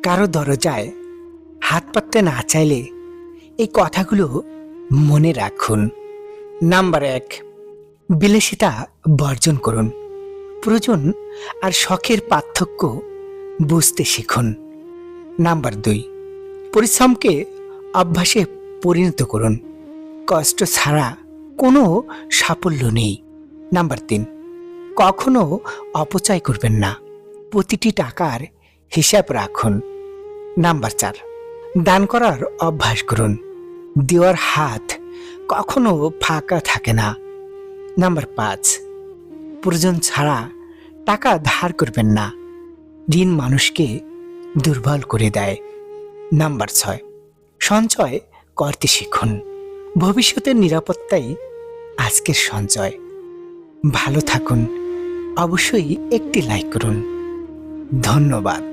কারো দরজায় হাত পাততে না চাইলে এই কথাগুলো মনে রাখুন। নাম্বার ১, বিলাসিতা বর্জন করুন। প্রয়োজন আর শখের পার্থক্য বুঝতে শিখুন। নাম্বার ২, পরিশ্রমকে অভ্যাসে পরিণত করুন। কষ্ট ছাড়া কোনো সাফল্য নেই। নাম্বার ৩, কখনো অপচয় করবেন না। প্রতিটি টাকার হিসাব রাখুন। নাম্বার ৪, দান করার অভ্যাস করুন। দেওয়ার হাত কখনো ফাঁকা থাকে না। নাম্বার ৫, প্রয়োজন ছাড়া টাকা ধার করবেন না। ঋণ মানুষকে দুর্বল করে দেয়। নাম্বার ৬, সঞ্চয় করতে শিখুন। ভবিষ্যতের নিরাপত্তাই আজকের সঞ্চয়। ভালো থাকুন। অবশ্যই একটি লাইক করুন। ধন্যবাদ।